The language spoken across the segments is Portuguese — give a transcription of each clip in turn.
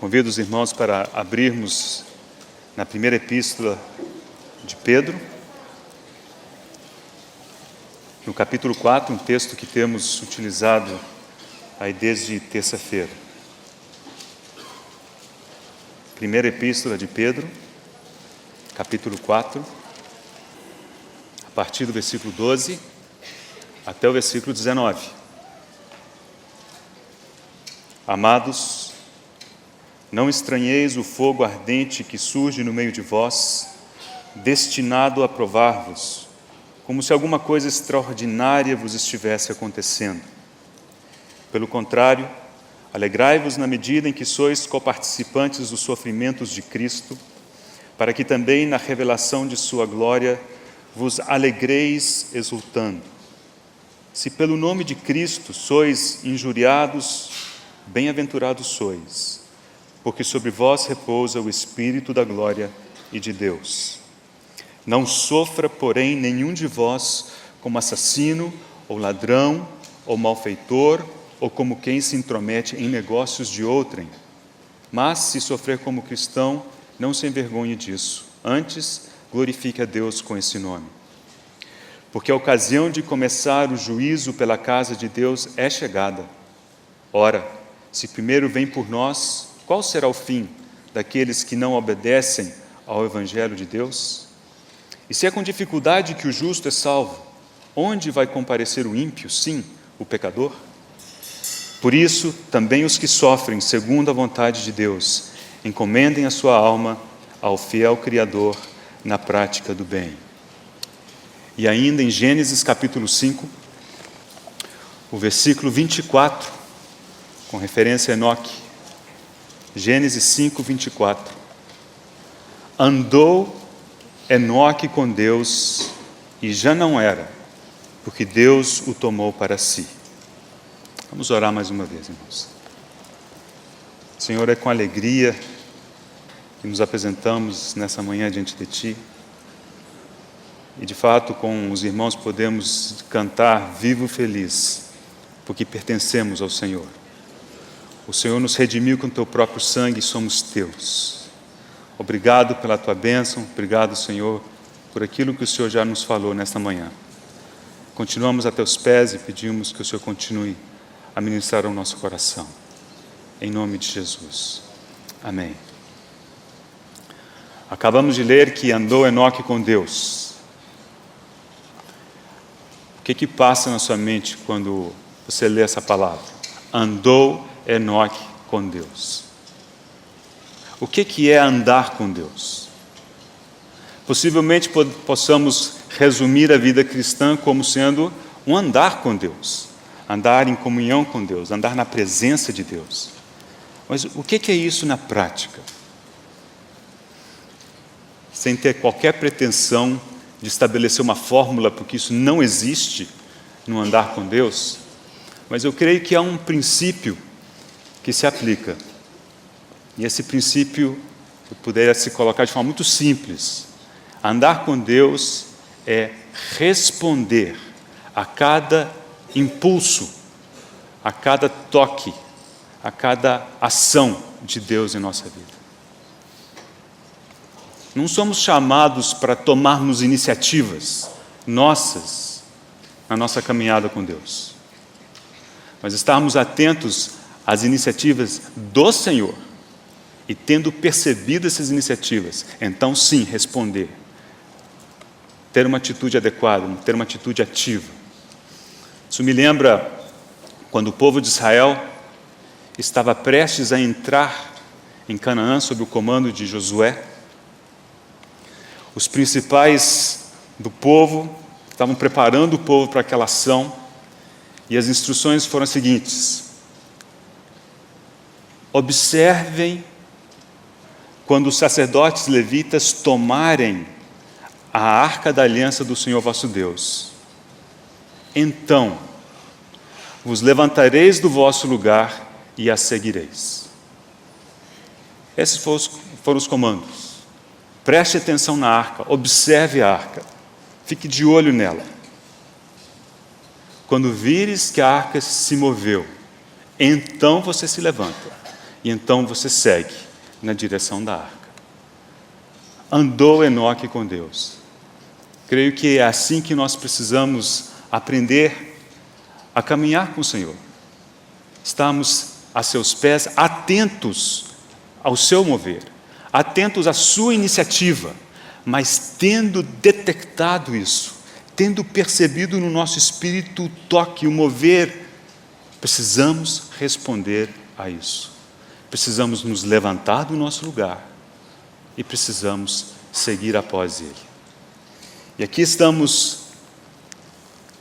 Convido os irmãos para abrirmos na primeira epístola de Pedro, no capítulo 4, um texto que temos utilizado aí desde terça-feira. Primeira epístola de Pedro, capítulo 4, a partir do versículo 12 até o versículo 19. Amados, não estranheis o fogo ardente que surge no meio de vós, destinado a provar-vos, como se alguma coisa extraordinária vos estivesse acontecendo. Pelo contrário, alegrai-vos na medida em que sois coparticipantes dos sofrimentos de Cristo, para que também na revelação de sua glória vos alegreis exultando. Se pelo nome de Cristo sois injuriados, bem-aventurados sois, porque sobre vós repousa o Espírito da glória e de Deus. Não sofra, porém, nenhum de vós como assassino, ou ladrão, ou malfeitor, ou como quem se intromete em negócios de outrem. Mas, se sofrer como cristão, não se envergonhe disso. Antes, glorifique a Deus com esse nome. Porque a ocasião de começar o juízo pela casa de Deus é chegada. Ora, se primeiro vem por nós, qual será o fim daqueles que não obedecem ao Evangelho de Deus? E se é com dificuldade que o justo é salvo, onde vai comparecer o ímpio, sim, o pecador? Por isso, também os que sofrem segundo a vontade de Deus, encomendem a sua alma ao fiel Criador na prática do bem. E ainda em Gênesis capítulo 5, o versículo 24, com referência a Enoque, Gênesis 5, 24. Andou Enoque com Deus e já não era, porque Deus o tomou para si. Vamos orar mais uma vez, irmãos. Senhor, é com alegria que nos apresentamos nessa manhã diante de Ti. E de fato, com os irmãos podemos cantar vivo feliz, porque pertencemos ao Senhor. O Senhor nos redimiu com o Teu próprio sangue e somos Teus. Obrigado pela Tua bênção, obrigado, Senhor, por aquilo que o Senhor já nos falou nesta manhã. Continuamos a Teus pés e pedimos que o Senhor continue a ministrar ao nosso coração. Em nome de Jesus. Amém. Acabamos de ler que andou Enoque com Deus. O que passa na sua mente quando você lê essa palavra? Andou Enoque com Deus. O que é andar com Deus? Possivelmente possamos resumir a vida cristã como sendo um andar com Deus, andar em comunhão com Deus, andar na presença de Deus. Mas o que é isso na prática? Sem ter qualquer pretensão de estabelecer uma fórmula, porque isso não existe no andar com Deus, mas eu creio que há um princípio que se aplica. E esse princípio, eu puderia se colocar de forma muito simples. Andar com Deus é responder a cada impulso, a cada toque, a cada ação de Deus em nossa vida. Não somos chamados para tomarmos iniciativas nossas na nossa caminhada com Deus, mas estarmos atentos às iniciativas do Senhor e, tendo percebido essas iniciativas, então sim responder, ter uma atitude adequada, ter uma atitude ativa. Isso me lembra quando o povo de Israel estava prestes a entrar em Canaã sob o comando de Josué. Os principais do povo estavam preparando o povo para aquela ação e as instruções foram as seguintes: observem quando os sacerdotes levitas tomarem a arca da aliança do Senhor vosso Deus. Então vos levantareis do vosso lugar e a seguireis. Esses foram os comandos. Preste atenção na arca, observe a arca, fique de olho nela. Quando vires que a arca se moveu, então você se levanta e então você segue na direção da arca. Andou Enoque com Deus. Creio que é assim que nós precisamos aprender a caminhar com o Senhor. Estamos a seus pés, atentos ao seu mover, atentos à sua iniciativa, mas tendo detectado isso, tendo percebido no nosso espírito o toque, o mover, precisamos responder a isso. Precisamos nos levantar do nosso lugar e precisamos seguir após Ele. E aqui estamos,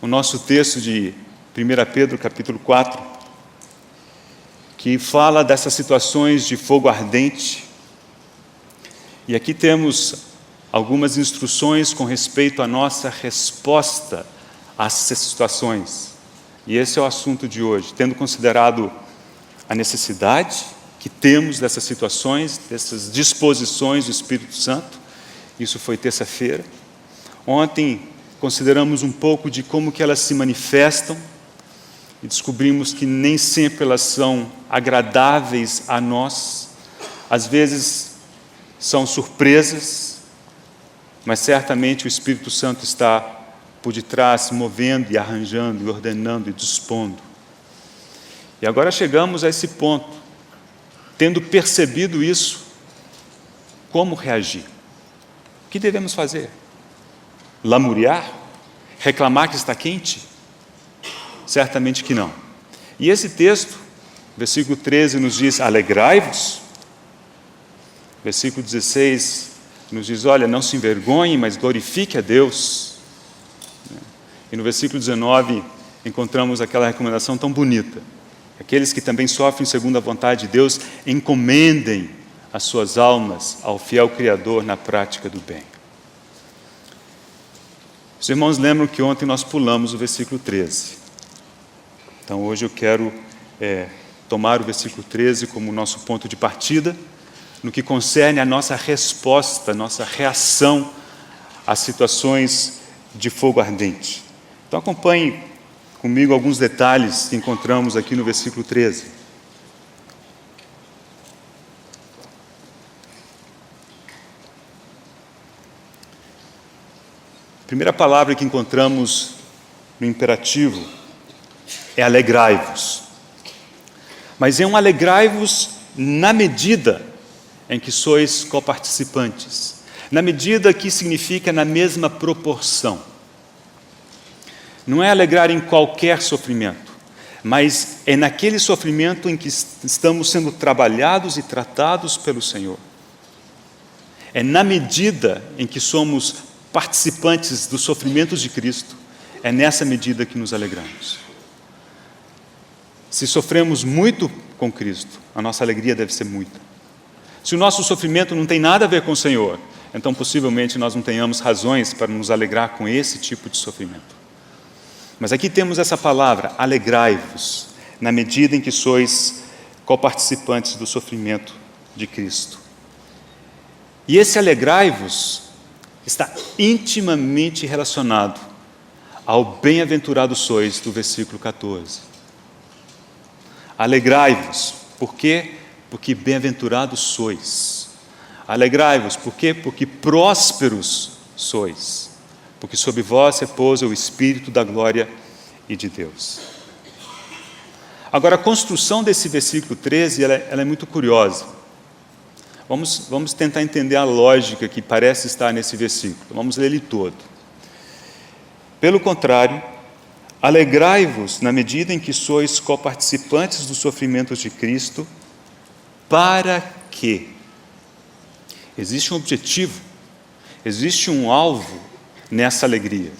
o nosso texto de 1 Pedro, capítulo 4, que fala dessas situações de fogo ardente. E aqui temos algumas instruções com respeito à nossa resposta a essas situações. E esse é o assunto de hoje, tendo considerado a necessidade que temos dessas situações, dessas disposições do Espírito Santo. Isso foi terça-feira. Ontem consideramos um pouco de como que elas se manifestam e descobrimos que nem sempre elas são agradáveis a nós. Às vezes são surpresas, mas certamente o Espírito Santo está por detrás, movendo e arranjando, e ordenando e dispondo. E agora chegamos a esse ponto, tendo percebido isso, como reagir? O que devemos fazer? Lamuriar? Reclamar que está quente? Certamente que não. E esse texto, versículo 13, nos diz: alegrai-vos. Versículo 16 nos diz: olha, não se envergonhe, mas glorifique a Deus. E no versículo 19 encontramos aquela recomendação tão bonita: aqueles que também sofrem segundo a vontade de Deus, encomendem as suas almas ao fiel Criador na prática do bem. Os irmãos lembram que ontem nós pulamos o versículo 13. Então hoje eu quero tomar o versículo 13 como nosso ponto de partida, no que concerne a nossa resposta, a nossa reação às situações de fogo ardente. Então acompanhe comigo alguns detalhes que encontramos aqui no versículo 13. A primeira palavra que encontramos no imperativo é alegrai-vos. Mas é um alegrai-vos na medida em que sois coparticipantes. Na medida que significa na mesma proporção. Não é alegrar em qualquer sofrimento, mas é naquele sofrimento em que estamos sendo trabalhados e tratados pelo Senhor. É na medida em que somos participantes dos sofrimentos de Cristo, é nessa medida que nos alegramos. Se sofremos muito com Cristo, a nossa alegria deve ser muita. Se o nosso sofrimento não tem nada a ver com o Senhor, então possivelmente nós não tenhamos razões para nos alegrar com esse tipo de sofrimento. Mas aqui temos essa palavra, alegrai-vos, na medida em que sois coparticipantes do sofrimento de Cristo. E esse alegrai-vos está intimamente relacionado ao bem-aventurado sois do versículo 14. Alegrai-vos, por quê? Porque bem-aventurados sois. Alegrai-vos, por quê? Porque prósperos sois, porque sobre vós repousa o Espírito da glória e de Deus. Agora, a construção desse versículo 13, ela é muito curiosa. Vamos tentar entender a lógica que parece estar nesse versículo. Vamos ler ele todo. Pelo contrário, alegrai-vos na medida em que sois coparticipantes dos sofrimentos de Cristo, para que existe um objetivo, existe um alvo nessa alegria.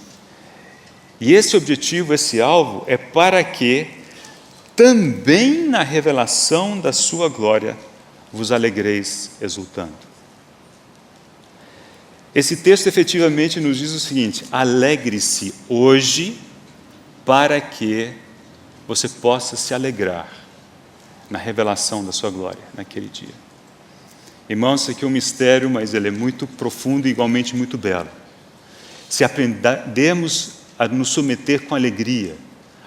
E esse objetivo, esse alvo, é para que também na revelação da sua glória vos alegreis exultando. Esse texto efetivamente nos diz o seguinte: alegre-se hoje para que você possa se alegrar na revelação da sua glória naquele dia. Irmãos, isso aqui é um mistério, mas ele é muito profundo e igualmente muito belo. Se aprendermos a nos submeter com alegria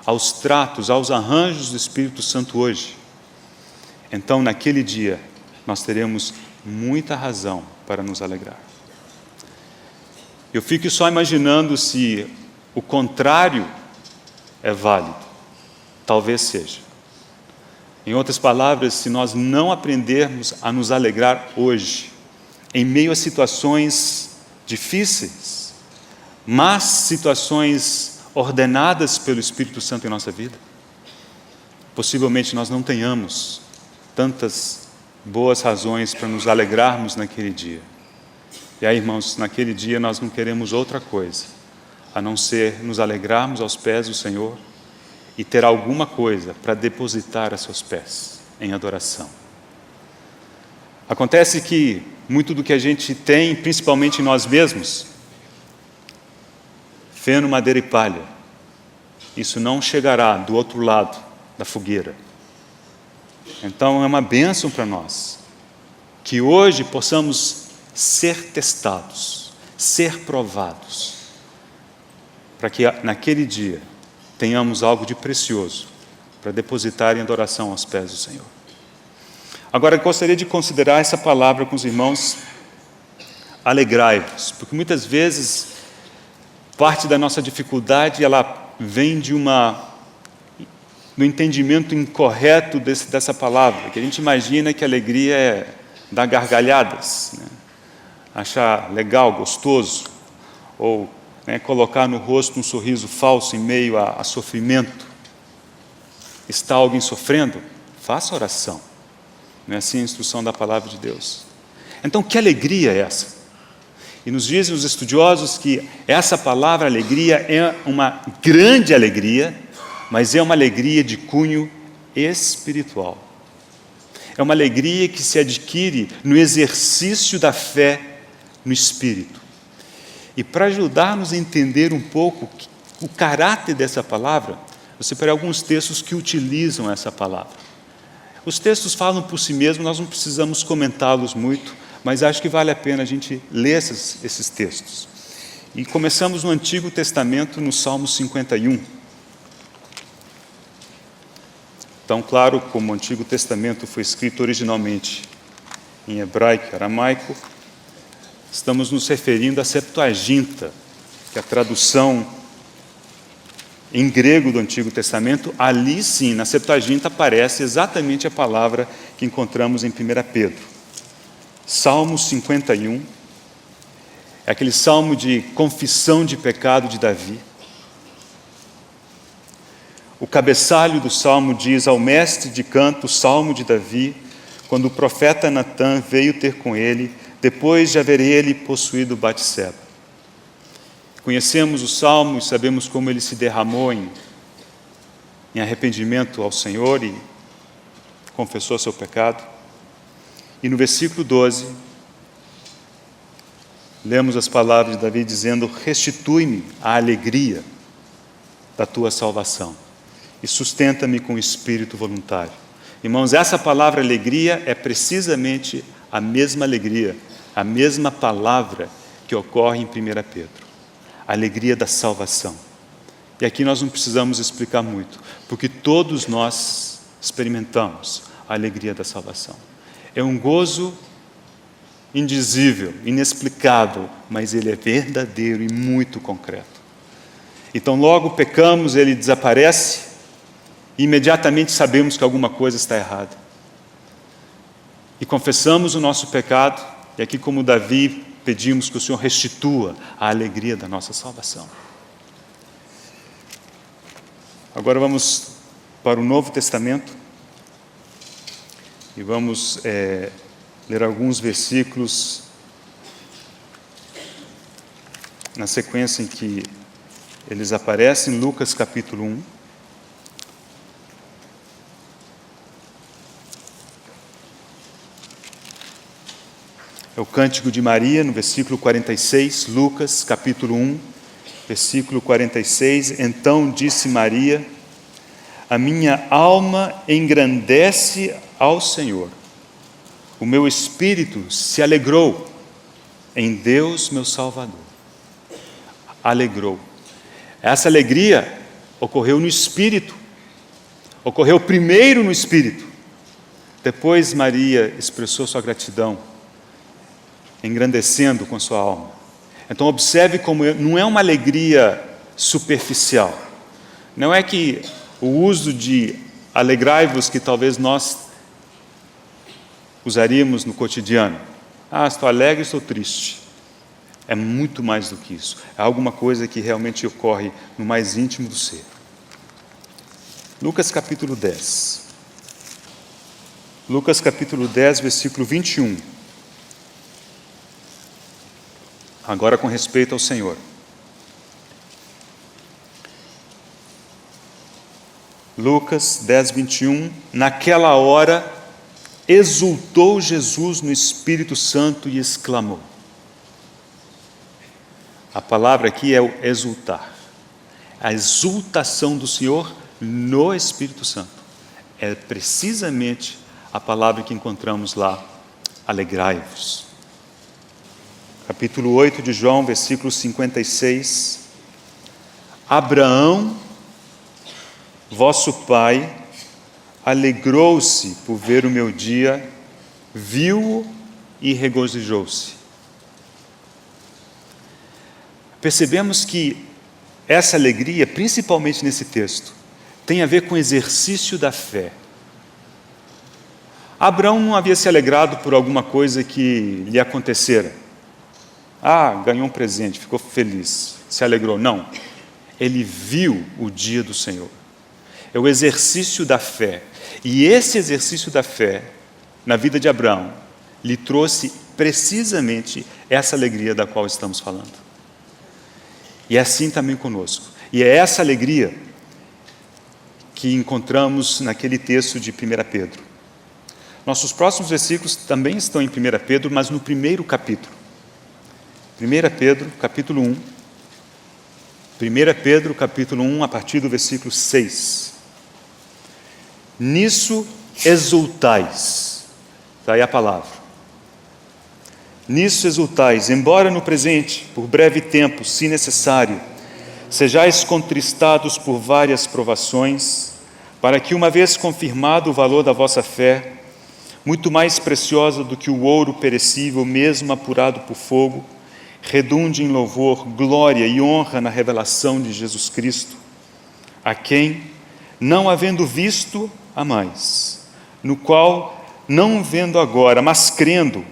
aos tratos, aos arranjos do Espírito Santo hoje, então naquele dia nós teremos muita razão para nos alegrar. Eu fico só imaginando se o contrário é válido. Talvez seja. Em outras palavras, se nós não aprendermos a nos alegrar hoje, em meio a situações difíceis, mas situações ordenadas pelo Espírito Santo em nossa vida, possivelmente nós não tenhamos tantas boas razões para nos alegrarmos naquele dia. E aí, irmãos, naquele dia nós não queremos outra coisa, a não ser nos alegrarmos aos pés do Senhor e ter alguma coisa para depositar a seus pés, em adoração. Acontece que muito do que a gente tem, principalmente em nós mesmos, feno, madeira e palha, isso não chegará do outro lado da fogueira. Então é uma bênção para nós, que hoje possamos ser testados, ser provados, para que naquele dia tenhamos algo de precioso para depositar em adoração aos pés do Senhor. Agora, eu gostaria de considerar essa palavra com os irmãos, alegrai-vos, porque muitas vezes parte da nossa dificuldade ela vem do entendimento incorreto dessa palavra, que a gente imagina que alegria é dar gargalhadas, né? Achar legal, gostoso, ou colocar no rosto um sorriso falso em meio a sofrimento. Está alguém sofrendo? Faça oração. Não é assim a instrução da palavra de Deus. Então, que alegria é essa? E nos dizem os estudiosos que essa palavra alegria é uma grande alegria, mas é uma alegria de cunho espiritual. É uma alegria que se adquire no exercício da fé no Espírito. E para ajudar-nos a entender um pouco o caráter dessa palavra, eu separei alguns textos que utilizam essa palavra. Os textos falam por si mesmos, nós não precisamos comentá-los muito, mas acho que vale a pena a gente ler esses textos. E começamos no Antigo Testamento, no Salmo 51. Então, claro, como o Antigo Testamento foi escrito originalmente em hebraico e aramaico, estamos nos referindo à Septuaginta, que é a tradução em grego do Antigo Testamento. Ali sim, na Septuaginta aparece exatamente a palavra que encontramos em 1 Pedro. Salmo 51, é aquele salmo de confissão de pecado de Davi. O cabeçalho do salmo diz: ao mestre de canto, salmo de Davi, quando o profeta Natã veio ter com ele, depois de haver ele possuído Batseba. Conhecemos o salmo e sabemos como ele se derramou em arrependimento ao Senhor e confessou seu pecado. E no versículo 12, lemos as palavras de Davi dizendo: restitui-me a alegria da tua salvação e sustenta-me com o espírito voluntário. Irmãos, essa palavra alegria é precisamente a mesma alegria, a mesma palavra que ocorre em 1 Pedro, a alegria da salvação. E aqui nós não precisamos explicar muito, porque todos nós experimentamos a alegria da salvação. É um gozo indizível, inexplicável, mas ele é verdadeiro e muito concreto. Então, logo pecamos, ele desaparece, e imediatamente sabemos que alguma coisa está errada. E confessamos o nosso pecado, e aqui, como Davi, pedimos que o Senhor restitua a alegria da nossa salvação. Agora vamos para o Novo Testamento e vamos ler alguns versículos na sequência em que eles aparecem. Lucas capítulo 1. É o Cântico de Maria, no versículo 46, Lucas, capítulo 1, versículo 46. Então disse Maria: a minha alma engrandece ao Senhor, o meu espírito se alegrou em Deus, meu Salvador. Alegrou. Essa alegria ocorreu no espírito, ocorreu primeiro no espírito, Depois Maria expressou sua gratidão, engrandecendo com sua alma. Então observe como não é uma alegria superficial. Não é que o uso de alegrai-vos que talvez nós usaríamos no cotidiano. Estou alegre, estou triste. É muito mais do que isso. É alguma coisa que realmente ocorre no mais íntimo do ser. Lucas capítulo 10. Lucas capítulo 10, versículo 21. Agora com respeito ao Senhor. Lucas 10, 21. Naquela hora, exultou Jesus no Espírito Santo e exclamou. A palavra aqui é o exultar. A exultação do Senhor no Espírito Santo. É precisamente a palavra que encontramos lá, alegrai-vos. Capítulo 8 de João, versículo 56. Abraão, vosso pai, alegrou-se por ver o meu dia, viu-o e regozijou-se. Percebemos que essa alegria, principalmente nesse texto, tem a ver com o exercício da fé. Abraão não havia se alegrado por alguma coisa que lhe acontecera. Ganhou um presente, ficou feliz, se alegrou. Não, ele viu o dia do Senhor. É o exercício da fé. E esse exercício da fé, na vida de Abraão, lhe trouxe precisamente essa alegria da qual estamos falando. E é assim também conosco. E é essa alegria que encontramos naquele texto de 1 Pedro. Nossos próximos versículos também estão em 1 Pedro, mas no primeiro capítulo. 1 Pedro, capítulo 1. 1 Pedro, capítulo 1, a partir do versículo 6. Nisso exultais. Está aí a palavra. Nisso exultais, embora no presente, por breve tempo, se necessário, sejais contristados por várias provações, para que, uma vez confirmado o valor da vossa fé, muito mais preciosa do que o ouro perecível, mesmo apurado por fogo, redunde em louvor, glória e honra na revelação de Jesus Cristo, a quem, não havendo visto, amais, no qual, não vendo agora, mas crendo,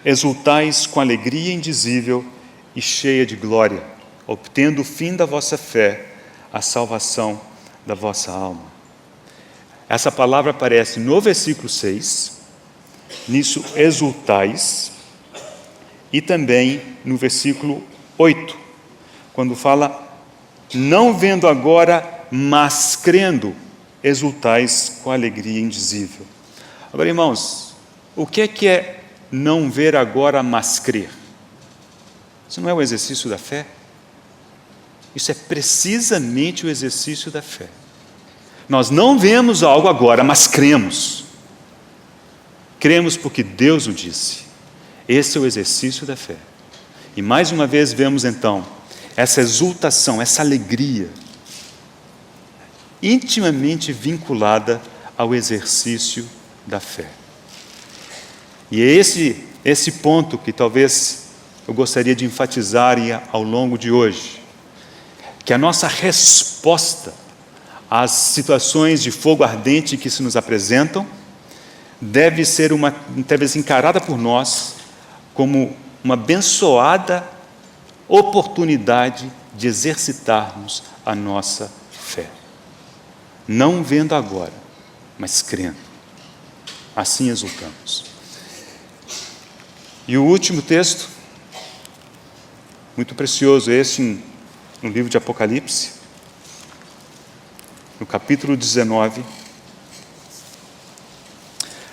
exultais com alegria indizível e cheia de glória, obtendo o fim da vossa fé, a salvação da vossa alma. Essa palavra aparece no versículo 6, nisso exultais, e também no versículo 8, quando fala, não vendo agora, mas crendo, exultais com alegria indizível. Agora, irmãos, o que é não ver agora, mas crer? Isso não é o exercício da fé? Isso é precisamente o exercício da fé. Nós não vemos algo agora, mas cremos. Cremos porque Deus o disse. Esse é o exercício da fé. E mais uma vez vemos então essa exultação, essa alegria, intimamente vinculada ao exercício da fé. E é esse ponto que talvez eu gostaria de enfatizar ao longo de hoje, que a nossa resposta às situações de fogo ardente que se nos apresentam deve ser encarada por nós como uma abençoada oportunidade de exercitarmos a nossa fé. Não vendo agora, mas crendo. Assim exultamos. E o último texto, muito precioso, no livro de Apocalipse, no capítulo 19,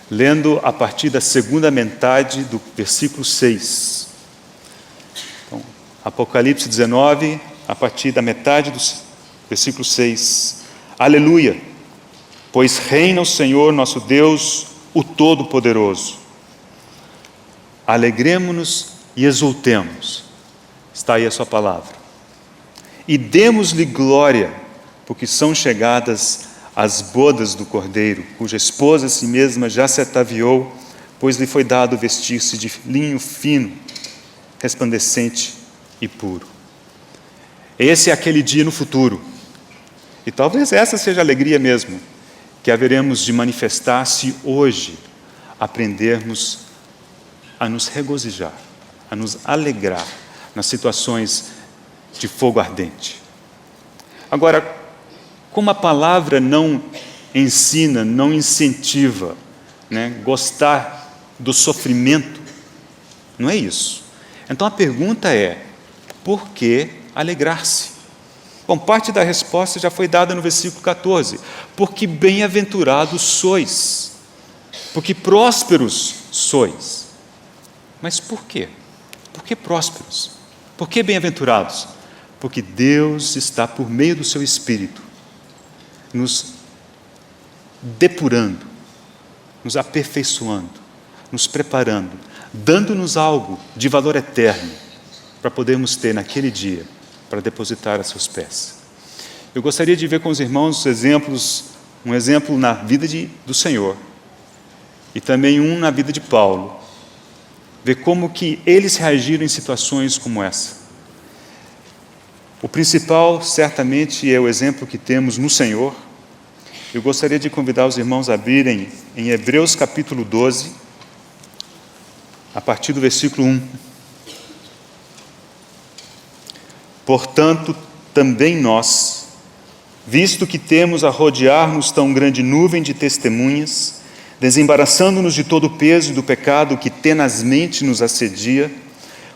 lendo a partir da segunda metade do versículo 6. Então, Apocalipse 19, a partir da metade do versículo 6. Aleluia! Pois reina o Senhor nosso Deus, o Todo-Poderoso. Alegremo-nos e exultemos. Está aí a sua palavra. E demos-lhe glória, porque são chegadas às bodas do Cordeiro, cuja esposa a si mesma já se ataviou, pois lhe foi dado vestir-se de linho fino, resplandecente e puro. Esse é aquele dia no futuro. E talvez essa seja a alegria mesmo, que haveremos de manifestar se hoje aprendermos a nos regozijar, a nos alegrar nas situações de fogo ardente. Agora, como a palavra não ensina, não incentiva, gostar do sofrimento, não é isso. Então a pergunta é, por que alegrar-se? Bom, parte da resposta já foi dada no versículo 14. Porque bem-aventurados sois, porque prósperos sois. Mas por quê? Por que prósperos? Por que bem-aventurados? Porque Deus está, por meio do seu Espírito, nos depurando, nos aperfeiçoando, nos preparando, dando-nos algo de valor eterno para podermos ter naquele dia, para depositar a seus pés. Eu gostaria de ver com os irmãos um exemplo na vida do Senhor e também um na vida de Paulo, ver como que eles reagiram em situações como essa. O principal, certamente, é o exemplo que temos no Senhor. Eu gostaria de convidar os irmãos a abrirem em Hebreus capítulo 12, a partir do versículo 1. Portanto, também nós, visto que temos a rodear-nos tão grande nuvem de testemunhas, desembaraçando-nos de todo o peso e do pecado que tenazmente nos assedia,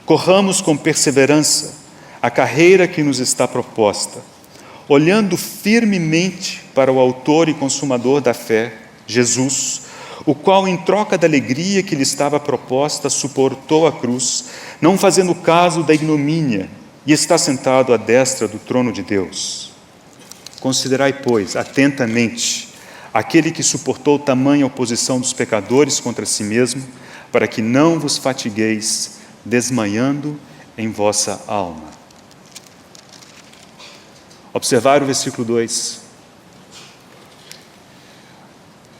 corramos com perseverança a carreira que nos está proposta, olhando firmemente para o autor e consumador da fé, Jesus, o qual, em troca da alegria que lhe estava proposta, suportou a cruz, não fazendo caso da ignomínia, e está sentado à destra do trono de Deus. Considerai, pois, atentamente aquele que suportou tamanha oposição dos pecadores contra si mesmo, para que não vos fatigueis, desmanhando em vossa alma. Observar o versículo 2.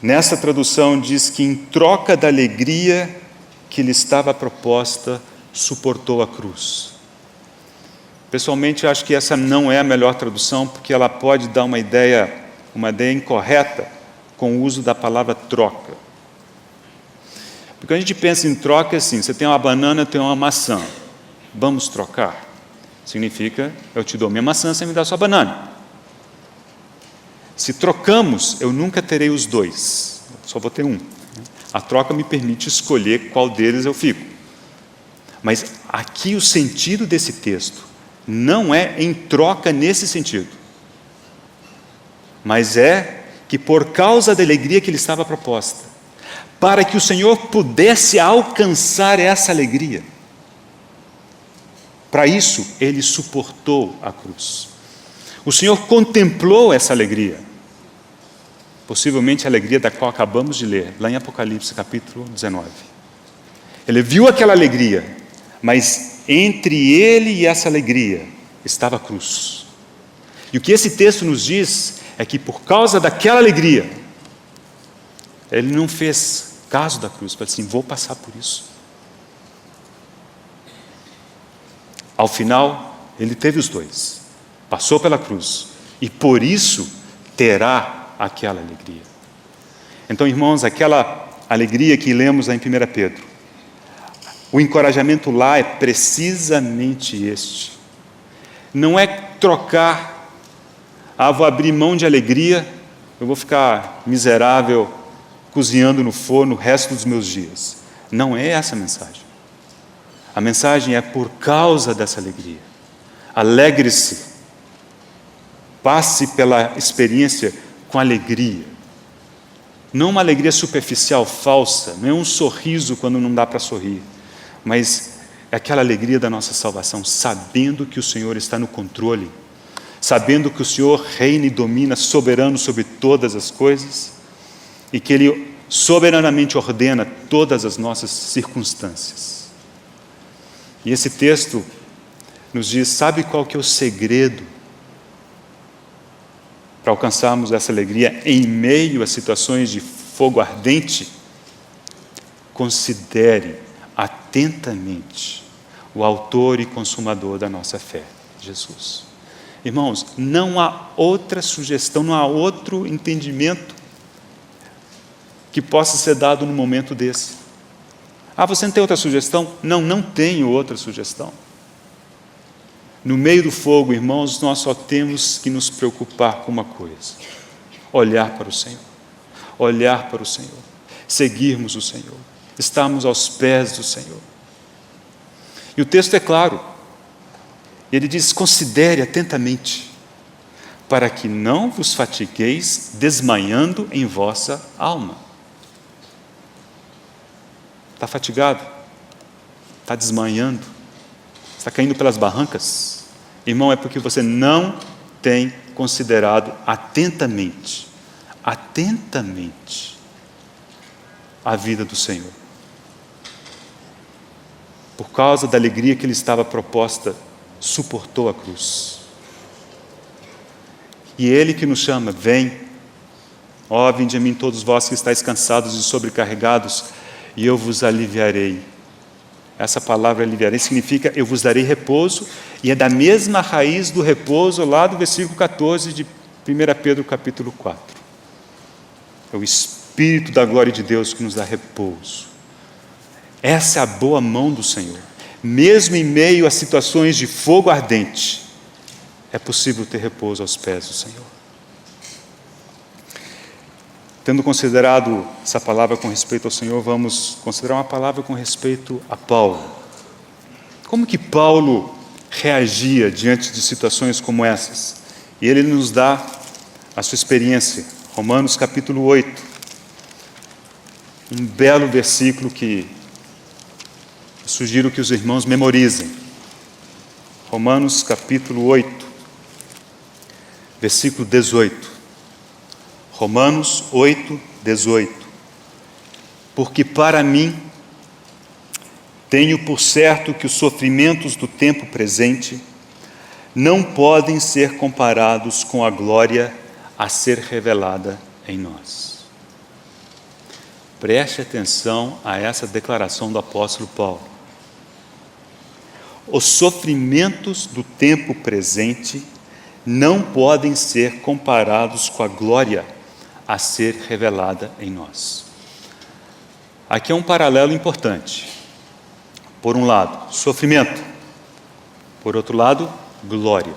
Nessa tradução diz que em troca da alegria que lhe estava proposta, suportou a cruz. Pessoalmente, eu acho que essa não é a melhor tradução, porque ela pode dar uma ideia incorreta com o uso da palavra troca. Porque quando a gente pensa em troca, assim, você tem uma banana, eu tenho uma maçã. Vamos trocar? Significa, eu te dou minha maçã, você me dá sua banana. Se trocamos, eu nunca terei os dois, só vou ter um. A troca me permite escolher qual deles eu fico. Mas aqui o sentido desse texto não é em troca nesse sentido, mas é que por causa da alegria que lhe estava proposta, para que o Senhor pudesse alcançar essa alegria, para isso ele suportou a cruz. O Senhor contemplou essa alegria, possivelmente a alegria da qual acabamos de ler, lá em Apocalipse capítulo 19. Ele viu aquela alegria, mas entre ele e essa alegria estava a cruz. E o que esse texto nos diz é que por causa daquela alegria, ele não fez caso da cruz, para dizer assim, vou passar por isso. Ao final, ele teve os dois, passou pela cruz, e por isso terá aquela alegria. Então, irmãos, aquela alegria que lemos lá em 1 Pedro, o encorajamento lá é precisamente este. Não é trocar, vou abrir mão de alegria, eu vou ficar miserável, cozinhando no forno o resto dos meus dias. Não é essa a mensagem. A mensagem é por causa dessa alegria. Alegre-se. Passe pela experiência com alegria. Não uma alegria superficial, falsa, não é um sorriso quando não dá para sorrir, mas é aquela alegria da nossa salvação, sabendo que o Senhor está no controle, sabendo que o Senhor reina e domina soberano sobre todas as coisas e que Ele soberanamente ordena todas as nossas circunstâncias. E esse texto nos diz, sabe qual que é o segredo para alcançarmos essa alegria em meio a situações de fogo ardente, considere atentamente o autor e consumador da nossa fé, Jesus. Irmãos, não há outra sugestão, não há outro entendimento que possa ser dado num momento desse. Você não tem outra sugestão? Não tenho outra sugestão. No meio do fogo, irmãos, nós só temos que nos preocupar com uma coisa: olhar para o Senhor. Olhar para o Senhor. Seguirmos o Senhor. Estarmos aos pés do Senhor. E o texto é claro. Ele diz: considere atentamente, para que não vos fatigueis desmanhando em vossa alma. Está fatigado? Está desmanhando? Está caindo pelas barrancas? Irmão, é porque você não tem considerado atentamente a vida do Senhor. Por causa da alegria que lhe estava proposta, suportou a cruz. E Ele que nos chama: vem, vinde a mim todos vós que estáis cansados e sobrecarregados, e eu vos aliviarei. Essa palavra aliviarei significa eu vos darei repouso, e é da mesma raiz do repouso lá do versículo 14 de 1 Pedro capítulo 4. É o Espírito da glória de Deus que nos dá repouso. Essa é a boa mão do Senhor. Mesmo em meio a situações de fogo ardente, é possível ter repouso aos pés do Senhor. Tendo considerado essa palavra com respeito ao Senhor, vamos considerar uma palavra com respeito a Paulo. Como que Paulo reagia diante de situações como essas? E ele nos dá a sua experiência. Romanos capítulo 8. Um belo versículo que eu sugiro que os irmãos memorizem. Romanos capítulo 8, versículo 18. Romanos 8, 18. Porque para mim, tenho por certo que os sofrimentos do tempo presente não podem ser comparados com a glória a ser revelada em nós. Preste atenção a essa declaração do apóstolo Paulo. Os sofrimentos do tempo presente não podem ser comparados com a glória a ser revelada em nós. Aqui é um paralelo importante. Por um lado, sofrimento. Por outro lado, glória.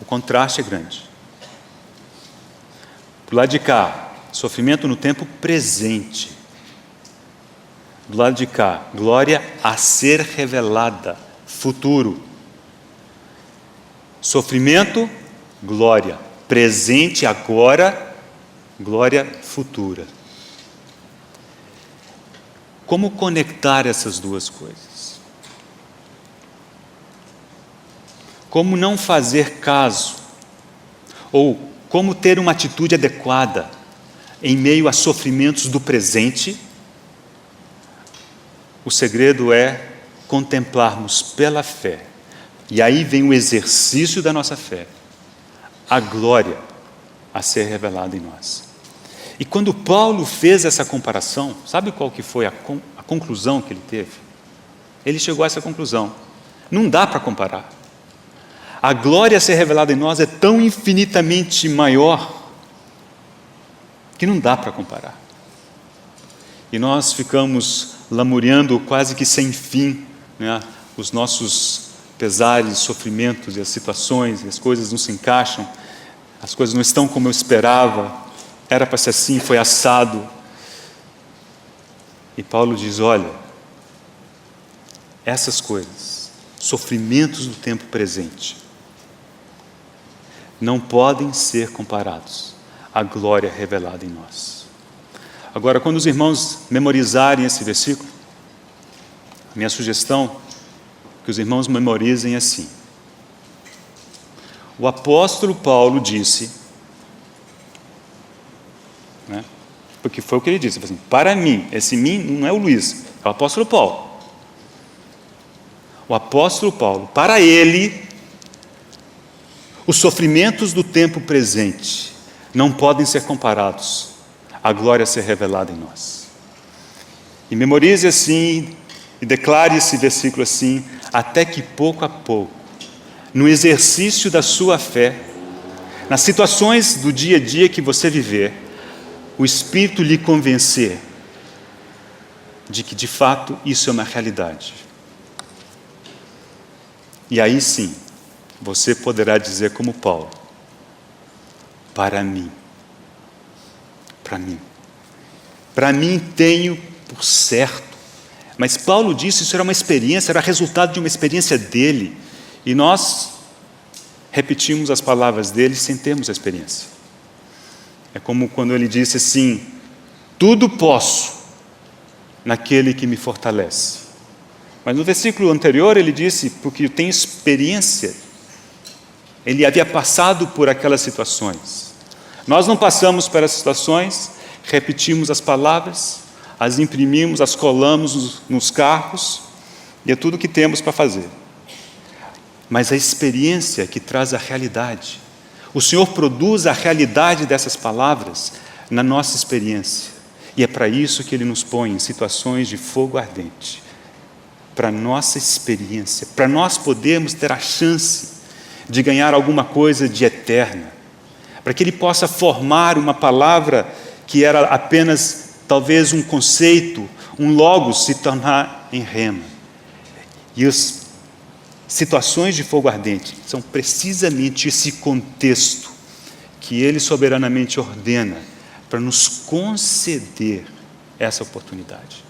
O contraste é grande. Do lado de cá, sofrimento no tempo presente. Do lado de cá, glória a ser revelada, futuro. Sofrimento, glória. Presente agora, glória futura. Como conectar essas duas coisas? Como não fazer caso? Ou como ter uma atitude adequada em meio a sofrimentos do presente? O segredo é contemplarmos pela fé, e aí vem o exercício da nossa fé, a glória a ser revelada em nós. E quando Paulo fez essa comparação, sabe qual que foi a conclusão que ele teve? Ele chegou a essa conclusão: não dá para comparar. A glória a ser revelada em nós é tão infinitamente maior que não dá para comparar. E nós ficamos lamuriando quase que sem fim, né, os nossos pesares, sofrimentos e as situações, e as coisas não se encaixam, as coisas não estão como eu esperava, era para ser assim, foi assado. E Paulo diz: olha, essas coisas, sofrimentos do tempo presente, não podem ser comparados à glória revelada em nós. Agora, quando os irmãos memorizarem esse versículo, minha sugestão é que os irmãos memorizem assim: o apóstolo Paulo disse, né, porque foi o que ele disse, assim, para mim, esse mim não é o Luiz, é o apóstolo Paulo. O apóstolo Paulo, para ele, Os sofrimentos do tempo presente não podem ser comparados à glória a ser revelada em nós. E memorize assim, e declare esse versículo assim: até que pouco a pouco, no exercício da sua fé, nas situações do dia a dia que você viver, o Espírito lhe convencer de que de fato isso é uma realidade. E aí sim, você poderá dizer como Paulo: para mim tenho por certo. Mas Paulo disse isso era uma experiência, era resultado de uma experiência dele. E nós repetimos as palavras dele sem termos a experiência. É como quando ele disse assim: tudo posso naquele que me fortalece. Mas no versículo anterior ele disse: porque eu tenho experiência. Ele havia passado por aquelas situações. Nós não passamos por essas situações, repetimos as palavras, as imprimimos, as colamos nos carros, e é tudo o que temos para fazer. Mas a experiência que traz a realidade. O Senhor produz a realidade dessas palavras na nossa experiência. E é para isso que Ele nos põe em situações de fogo ardente. Para a nossa experiência, para nós podermos ter a chance de ganhar alguma coisa de eterna. Para que Ele possa formar uma palavra que era apenas talvez um conceito, um logos, se tornar em rema. E as situações de fogo ardente são precisamente esse contexto que Ele soberanamente ordena para nos conceder essa oportunidade.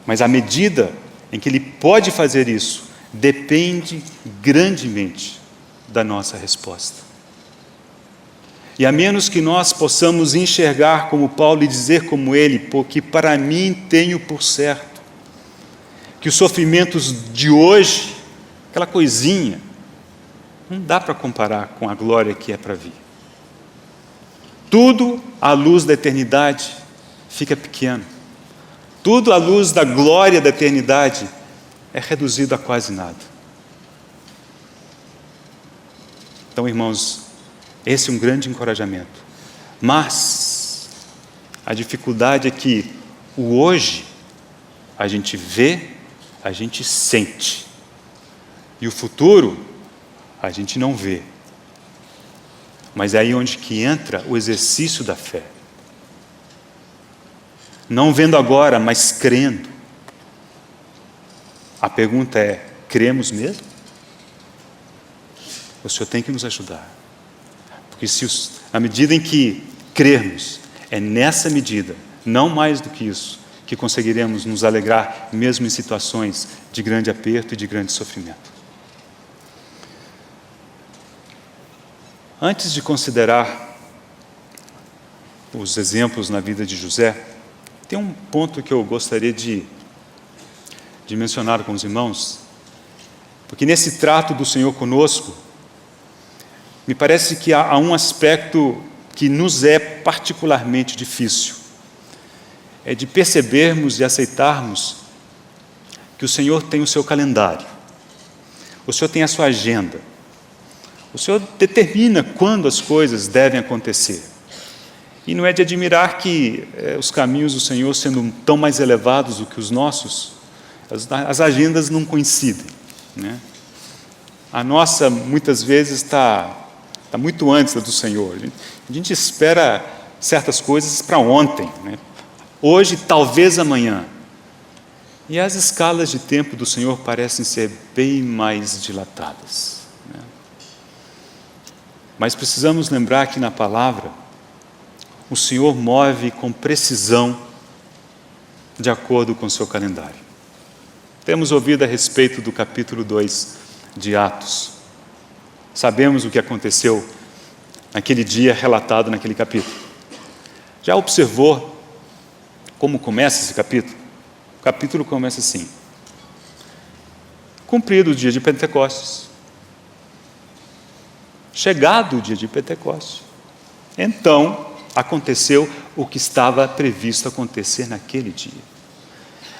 Mas a medida em que Ele pode fazer isso depende grandemente da nossa resposta. E a menos que nós possamos enxergar como Paulo e dizer como ele: porque para mim tenho por certo que os sofrimentos de hoje, aquela coisinha, não dá para comparar com a glória que é para vir. Tudo à luz da eternidade fica pequeno. Tudo à luz da glória da eternidade é reduzido a quase nada. Então, irmãos, esse é um grande encorajamento. Mas a dificuldade é que o hoje a gente vê, a gente sente. E o futuro a gente não vê. Mas é aí onde que entra o exercício da fé. Não vendo agora, mas crendo. A pergunta é: cremos mesmo? O Senhor tem que nos ajudar. Porque na medida em que crermos, é nessa medida, não mais do que isso, que conseguiremos nos alegrar mesmo em situações de grande aperto e de grande sofrimento. Antes de considerar os exemplos na vida de José, tem um ponto que eu gostaria de mencionar com os irmãos, porque nesse trato do Senhor conosco, me parece que há um aspecto que nos é particularmente difícil, é de percebermos e aceitarmos que o Senhor tem o seu calendário, o Senhor tem a sua agenda, o Senhor determina quando as coisas devem acontecer. E não é de admirar que os caminhos do Senhor, sendo tão mais elevados do que os nossos, as agendas não coincidem, né? A nossa, muitas vezes, está muito antes da do Senhor. A gente espera certas coisas para ontem, né? Hoje, talvez amanhã. E as escalas de tempo do Senhor parecem ser bem mais dilatadas, né? Mas precisamos lembrar que na palavra, o Senhor move com precisão de acordo com o seu calendário. Temos ouvido a respeito do capítulo 2 de Atos. Sabemos o que aconteceu naquele dia relatado naquele capítulo. Já observou como começa esse capítulo? O capítulo começa assim: cumprido o dia de Pentecostes. Chegado o dia de Pentecostes, então aconteceu o que estava previsto acontecer naquele dia.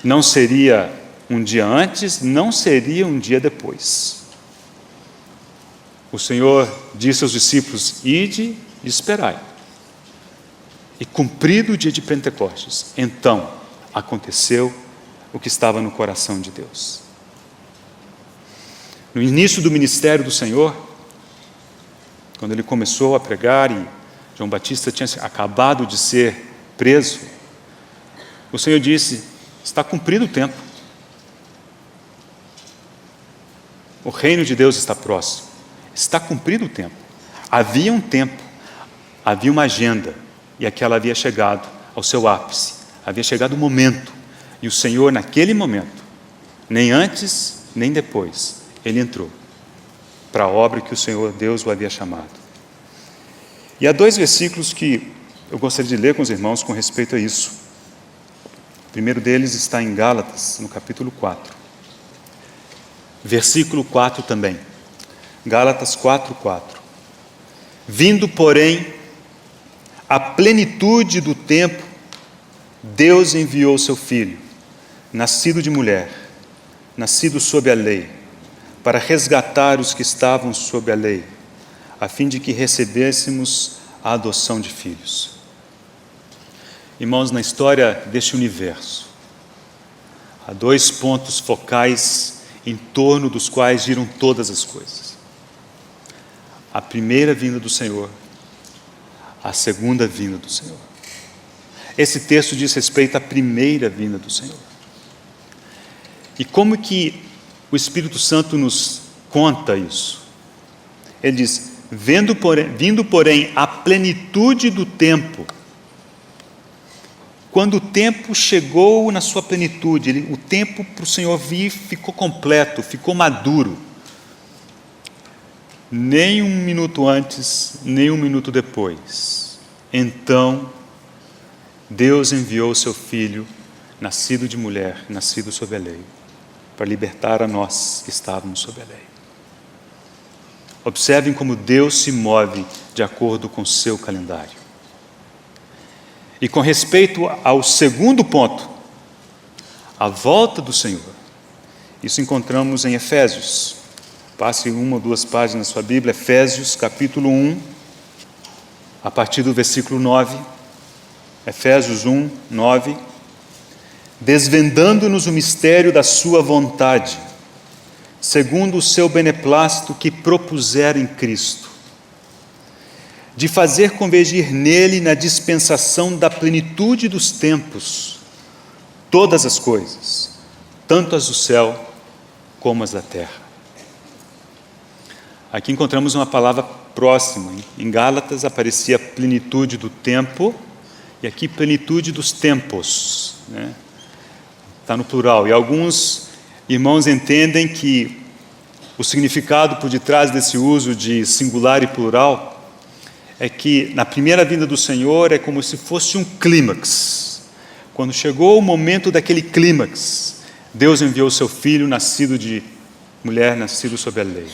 Não seria um dia antes, não seria um dia depois. o Senhor disse aos discípulos: ide e esperai. E cumprido o dia de Pentecostes, então aconteceu o que estava no coração de Deus. No início do ministério do Senhor, quando ele começou a pregar e João Batista tinha acabado de ser preso, o Senhor disse: está cumprido o tempo. O reino de Deus está próximo. Está cumprido o tempo. Havia um tempo, havia uma agenda, e aquela havia chegado ao seu ápice. Havia chegado o momento. E o Senhor, naquele momento, nem antes, nem depois, ele entrou para a obra que o Senhor Deus o havia chamado. E há 2 versículos que eu gostaria de ler com os irmãos com respeito a isso. O primeiro deles está em Gálatas, no capítulo 4. Versículo 4 também. Gálatas 4:4. Vindo, porém, a plenitude do tempo, Deus enviou seu Filho, nascido de mulher, nascido sob a lei, para resgatar os que estavam sob a lei, a fim de que recebêssemos a adoção de filhos. Irmãos, na história deste universo, há 2 pontos focais em torno dos quais giram todas as coisas: a primeira vinda do Senhor, a segunda vinda do Senhor. Esse texto diz respeito à primeira vinda do Senhor. E como que o Espírito Santo nos conta isso? Ele diz: vindo, porém, a plenitude do tempo. Quando o tempo chegou na sua plenitude, o tempo para o Senhor vir ficou completo, ficou maduro. Nem 1 minuto antes, nem 1 minuto depois. Então, Deus enviou o seu Filho, nascido de mulher, nascido sob a lei, para libertar a nós que estávamos sob a lei. Observem como Deus se move de acordo com o seu calendário. E com respeito ao segundo ponto, a volta do Senhor, isso encontramos em Efésios. Passe 1 ou 2 páginas na sua Bíblia, Efésios capítulo 1, a partir do versículo 9. Efésios 1, 9. Desvendando-nos o mistério da sua vontade, segundo o seu beneplácito que propusera em Cristo, de fazer convergir nele, na dispensação da plenitude dos tempos, todas as coisas, tanto as do céu como as da terra. Aqui encontramos uma palavra próxima. Em Gálatas aparecia plenitude do tempo, e aqui plenitude dos tempos, né? Está no plural. E alguns irmãos entendem que o significado por detrás desse uso de singular e plural é que na primeira vinda do Senhor é como se fosse um clímax. Quando chegou o momento daquele clímax, Deus enviou o seu Filho, nascido de mulher, nascido sob a lei.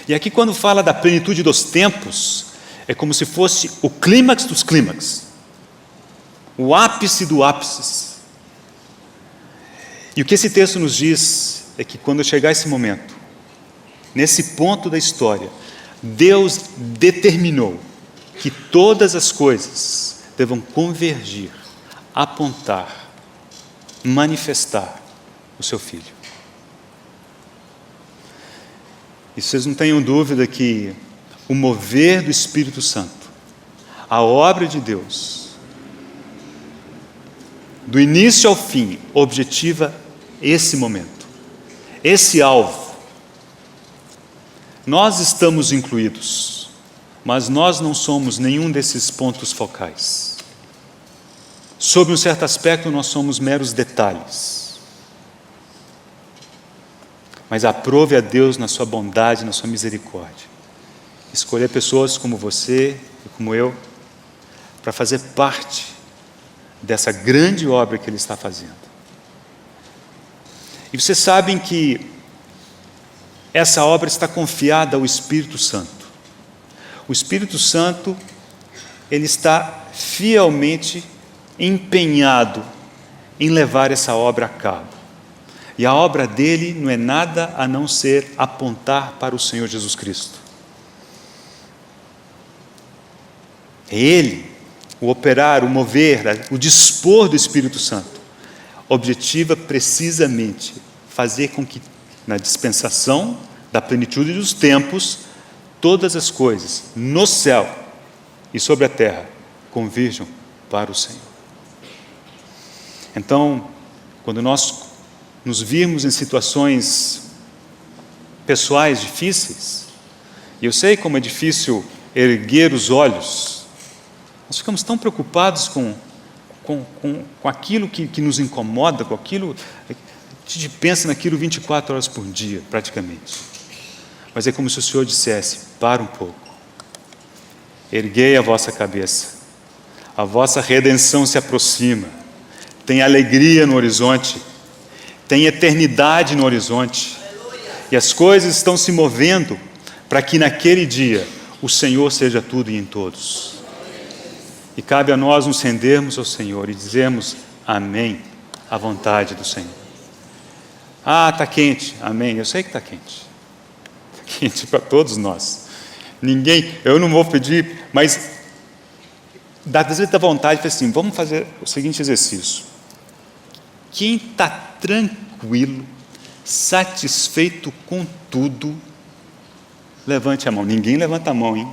E aqui, quando fala da plenitude dos tempos, é como se fosse o clímax dos clímax, o ápice do ápice. E o que esse texto nos diz é que quando chegar esse momento, nesse ponto da história, Deus determinou que todas as coisas devam convergir, apontar, manifestar o seu Filho. E vocês não tenham dúvida que o mover do Espírito Santo, a obra de Deus, do início ao fim, objetiva esse momento, esse alvo. Nós estamos incluídos, mas nós não somos nenhum desses pontos focais. Sob um certo aspecto, nós somos meros detalhes. Mas aprove a Deus, na sua bondade, na sua misericórdia, escolher pessoas como você e como eu, para fazer parte dessa grande obra que Ele está fazendo. E vocês sabem que essa obra está confiada ao Espírito Santo. O Espírito Santo, ele está fielmente empenhado em levar essa obra a cabo. E a obra dele não é nada a não ser apontar para o Senhor Jesus Cristo. É Ele, o operar, o mover, o dispor do Espírito Santo, objetiva precisamente fazer com que, na dispensação da plenitude dos tempos, todas as coisas no céu e sobre a terra convirjam para o Senhor. Então, quando nós nos virmos em situações pessoais difíceis, e eu sei como é difícil erguer os olhos, nós ficamos tão preocupados com aquilo que nos incomoda, com aquilo, a gente pensa naquilo 24 horas por dia, praticamente. Mas é como se o Senhor dissesse: para um pouco, erguei a vossa cabeça, a vossa redenção se aproxima, tem alegria no horizonte, tem eternidade no horizonte, e as coisas estão se movendo para que naquele dia o Senhor seja tudo e em todos. E cabe a nós nos rendermos ao Senhor e dizermos amém à vontade do Senhor. Ah, está quente, amém, eu sei que está quente. Está quente para todos nós. Eu não vou pedir, mas às vezes dá vontade de assim, vamos fazer o seguinte exercício. Quem está tranquilo, satisfeito com tudo, levante a mão. Ninguém levanta a mão, hein?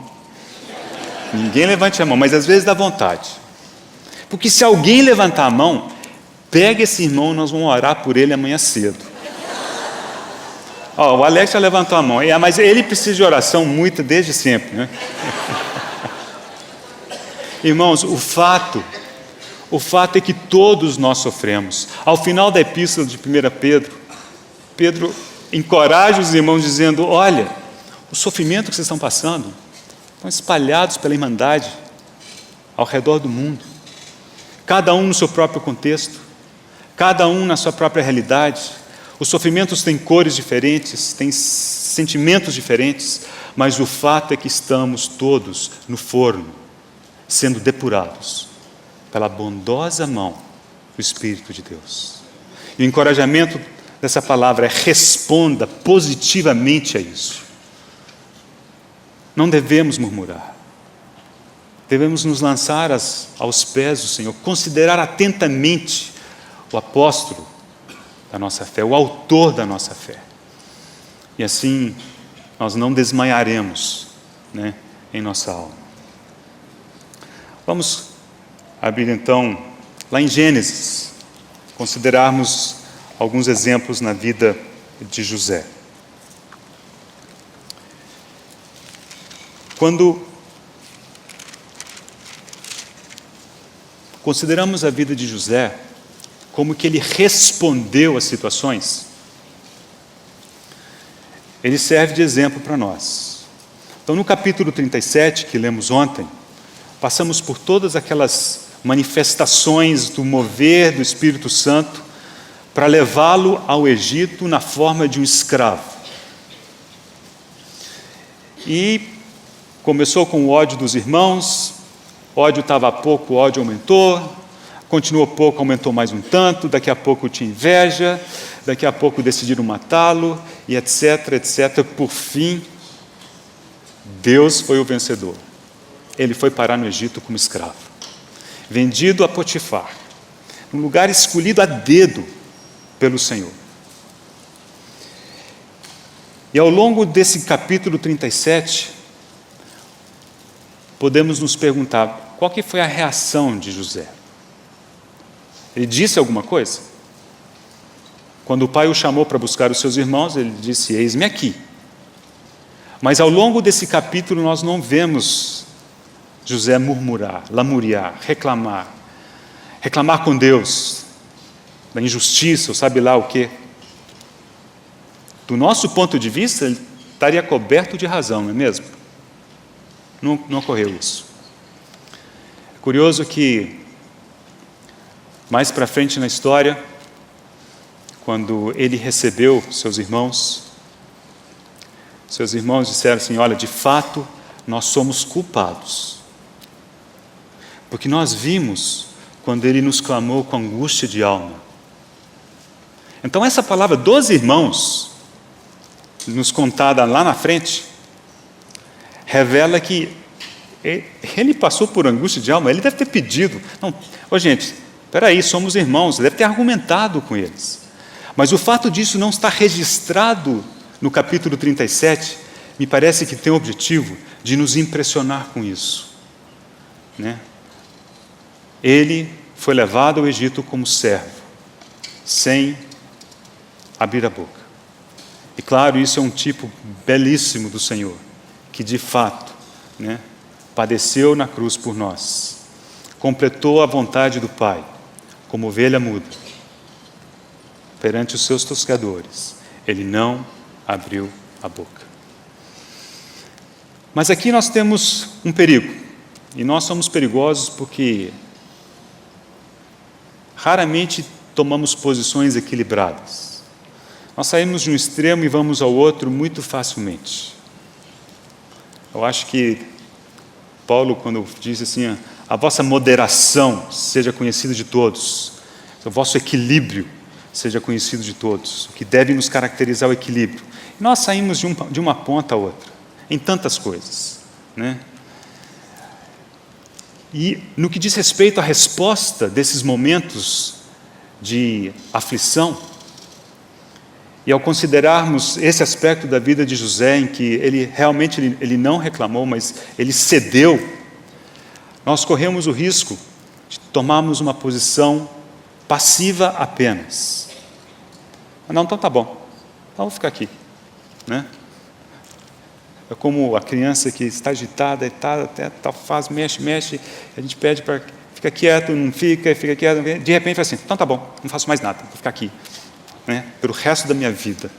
Ninguém levante a mão, mas às vezes dá vontade. Porque se alguém levantar a mão, pega esse irmão, nós vamos orar por ele amanhã cedo. O Alex já levantou a mão, mas ele precisa de oração muito desde sempre, né? Irmãos, o fato é que todos nós sofremos. Ao final da epístola de 1 Pedro encoraja os irmãos dizendo: olha, o sofrimento que vocês estão passando estão espalhados pela Irmandade ao redor do mundo, cada um no seu próprio contexto, cada um na sua própria realidade. Os sofrimentos têm cores diferentes, têm sentimentos diferentes, mas o fato é que estamos todos no forno, sendo depurados pela bondosa mão do Espírito de Deus. E o encorajamento dessa palavra é: responda positivamente a isso. Não devemos murmurar. Devemos nos lançar aos pés do Senhor, considerar atentamente o apóstolo da nossa fé, o autor da nossa fé. E assim nós não desmaiaremos, né, em nossa alma. Vamos abrir então lá em Gênesis, considerarmos alguns exemplos na vida de José. Quando consideramos a vida de José, como que ele respondeu às situações, ele serve de exemplo para nós. Então, no capítulo 37, que lemos ontem, passamos por todas aquelas manifestações do mover do Espírito Santo para levá-lo ao Egito na forma de um escravo. E começou com o ódio dos irmãos, o ódio estava pouco, o ódio aumentou, continuou pouco, aumentou mais um tanto, daqui a pouco tinha inveja, daqui a pouco decidiram matá-lo, e etc, etc. Por fim, Deus foi o vencedor. Ele foi parar no Egito como escravo, vendido a Potifar, um lugar escolhido a dedo pelo Senhor. E ao longo desse capítulo 37, podemos nos perguntar, qual que foi a reação de José? Ele disse alguma coisa? Quando o pai o chamou para buscar os seus irmãos, ele disse: eis-me aqui. Mas ao longo desse capítulo nós não vemos José murmurar, lamuriar, reclamar com Deus da injustiça, ou sabe lá o quê. Do nosso ponto de vista, ele estaria coberto de razão, não é mesmo? Não ocorreu isso. É curioso que mais para frente na história, quando ele recebeu seus irmãos disseram assim: olha, de fato nós somos culpados, porque nós vimos quando ele nos clamou com angústia de alma. Então essa palavra dos irmãos, nos contada lá na frente, revela que ele passou por angústia de alma, ele deve ter pedido. Não, gente, espera aí, somos irmãos, ele deve ter argumentado com eles. Mas o fato disso não estar registrado no capítulo 37, me parece que tem o objetivo de nos impressionar com isso. Né? Ele foi levado ao Egito como servo, sem abrir a boca. E claro, isso é um tipo belíssimo do Senhor, que de fato, né, padeceu na cruz por nós, completou a vontade do Pai, como ovelha muda, perante os seus tosqueadores. Ele não abriu a boca. Mas aqui nós temos um perigo, e nós somos perigosos porque raramente tomamos posições equilibradas. Nós saímos de um extremo e vamos ao outro muito facilmente. Eu acho que Paulo, quando diz assim, a vossa moderação seja conhecida de todos, o vosso equilíbrio seja conhecido de todos, o que deve nos caracterizar é o equilíbrio. E nós saímos de uma ponta a outra, em tantas coisas, né? E no que diz respeito à resposta desses momentos de aflição, e ao considerarmos esse aspecto da vida de José, em que ele realmente ele não reclamou, mas ele cedeu, nós corremos o risco de tomarmos uma posição passiva apenas. Não, então tá bom, então vou ficar aqui, né? É como a criança que está agitada, até faz, mexe, a gente pede para ficar quieto, não fica, fica quieto, de repente fala assim, então tá bom, não faço mais nada, vou ficar aqui, né, pelo resto da minha vida.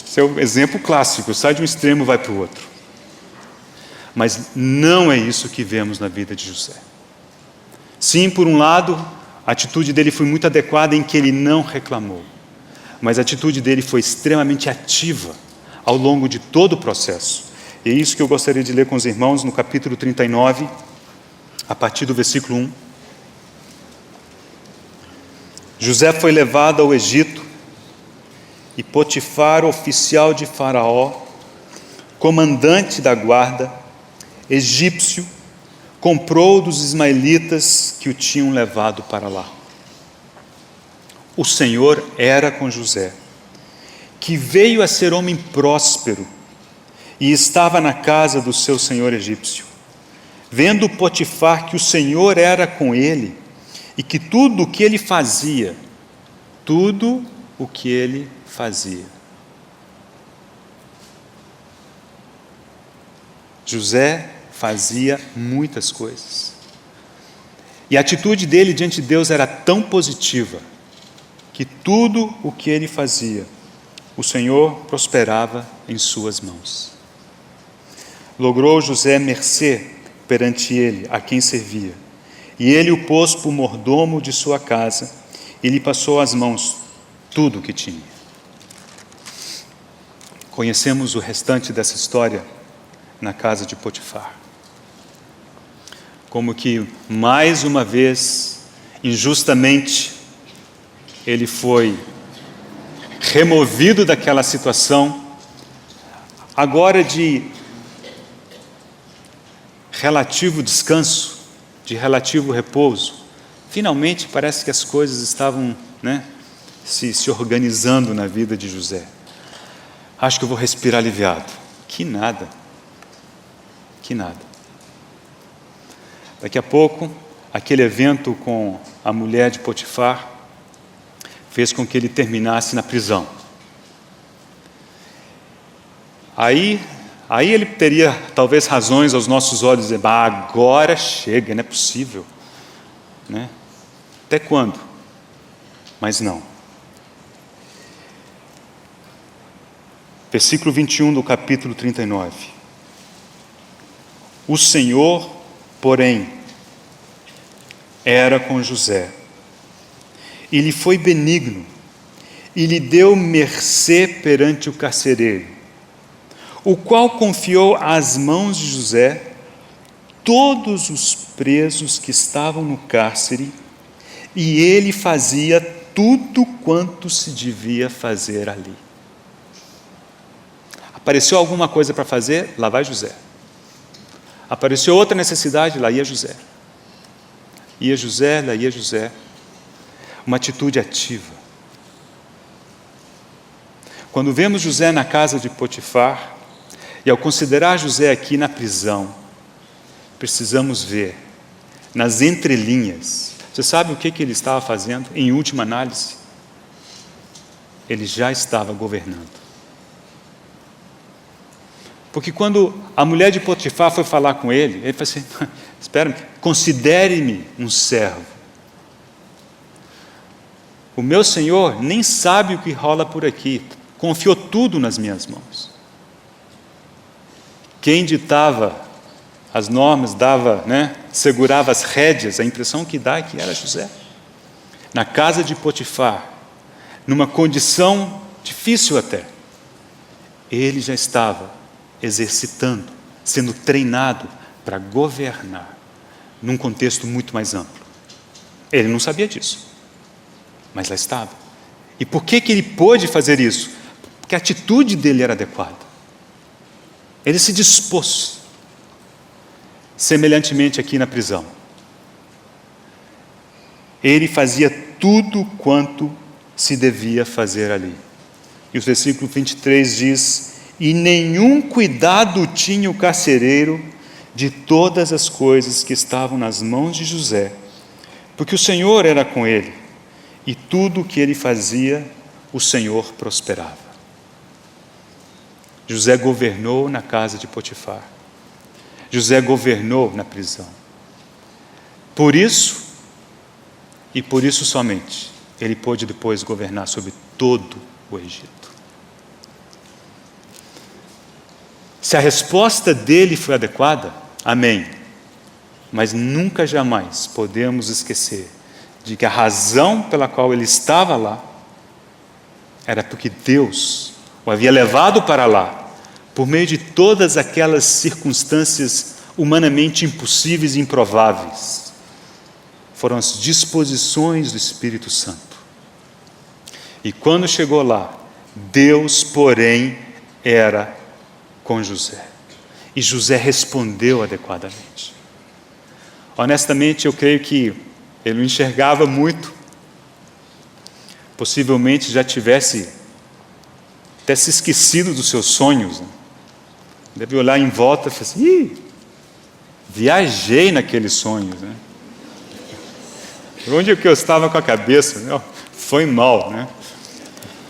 Esse é o exemplo clássico, sai de um extremo e vai para o outro. Mas não é isso que vemos na vida de José. Sim, por um lado, a atitude dele foi muito adequada em que ele não reclamou. Mas a atitude dele foi extremamente ativa ao longo de todo o processo. E é isso que eu gostaria de ler com os irmãos no capítulo 39, a partir do versículo 1. José foi levado ao Egito e Potifar, oficial de Faraó, comandante da guarda, egípcio, comprou dos ismaelitas que o tinham levado para lá. O Senhor era com José, que veio a ser homem próspero e estava na casa do seu senhor egípcio. Vendo Potifar que o Senhor era com ele e que tudo o que ele fazia, José fazia muitas coisas. E a atitude dele diante de Deus era tão positiva, que tudo o que ele fazia, o Senhor prosperava em suas mãos. Logrou José mercê perante ele, a quem servia, e ele o pôs por mordomo de sua casa, e lhe passou às mãos tudo o que tinha. Conhecemos o restante dessa história na casa de Potifar. Como que, mais uma vez, injustamente, ele foi removido daquela situação, agora de relativo descanso, de relativo repouso. Finalmente parece que as coisas estavam, né, se organizando na vida de José. Acho que eu vou respirar aliviado. Que nada. Daqui a pouco, aquele evento com a mulher de Potifar fez com que ele terminasse na prisão. Aí ele teria talvez razões aos nossos olhos de dizer, agora chega, não é possível, né? Até quando? Mas não. Versículo 21 do capítulo 39. O Senhor, porém, era com José, e lhe foi benigno, e lhe deu mercê perante o carcereiro, o qual confiou às mãos de José todos os presos que estavam no cárcere, e ele fazia tudo quanto se devia fazer ali. A Apareceu alguma coisa para fazer, lá vai José. Apareceu outra necessidade, lá ia José. Ia José, lá ia José. Uma atitude ativa. Quando vemos José na casa de Potifar, e ao considerar José aqui na prisão, precisamos ver nas entrelinhas. Você sabe o que ele estava fazendo? Em última análise, ele já estava governando. Porque quando a mulher de Potifar foi falar com ele falou assim, espera, considere-me um servo. O meu senhor nem sabe o que rola por aqui, confiou tudo nas minhas mãos. Quem ditava as normas, segurava as rédeas, a impressão que dá é que era José. Na casa de Potifar, numa condição difícil até, ele já estava exercitando, sendo treinado para governar num contexto muito mais amplo. Ele não sabia disso, mas lá estava. E por que ele pôde fazer isso? Porque a atitude dele era adequada. Ele se dispôs. Semelhantemente aqui na prisão. Ele fazia tudo quanto se devia fazer ali. E o versículo 23 diz: e nenhum cuidado tinha o carcereiro de todas as coisas que estavam nas mãos de José, porque o Senhor era com ele, e tudo o que ele fazia, o Senhor prosperava. José governou na casa de Potifar. José governou na prisão. Por isso, e por isso somente, ele pôde depois governar sobre todo o Egito. Se a resposta dele foi adequada, amém. Mas nunca jamais podemos esquecer de que a razão pela qual ele estava lá era porque Deus o havia levado para lá, por meio de todas aquelas circunstâncias humanamente impossíveis e improváveis. Foram as disposições do Espírito Santo. E quando chegou lá, Deus, porém, era com José. E José respondeu adequadamente. Honestamente, eu creio que ele não enxergava muito. Possivelmente já tivesse até se esquecido dos seus sonhos. Deve olhar em volta e falar assim, viajei naqueles sonhos. Por onde é que eu estava com a cabeça? Foi mal.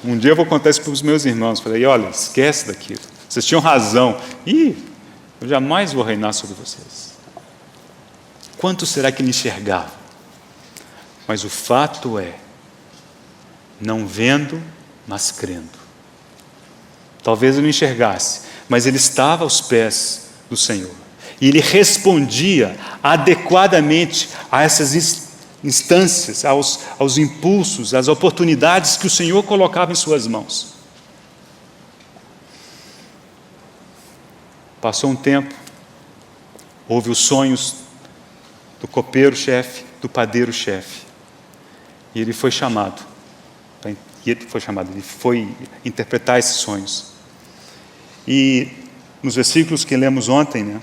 Um dia eu vou contar isso para os meus irmãos. Falei, olha, esquece daquilo. Vocês tinham razão. Eu jamais vou reinar sobre vocês. Quanto será que ele enxergava? Mas o fato é, não vendo, mas crendo. Talvez ele não enxergasse, mas ele estava aos pés do Senhor. E ele respondia adequadamente a essas instâncias, aos impulsos, às oportunidades que o Senhor colocava em suas mãos. Passou um tempo, houve os sonhos do copeiro-chefe, do padeiro-chefe. E ele foi chamado. Ele foi interpretar esses sonhos. E nos versículos que lemos ontem,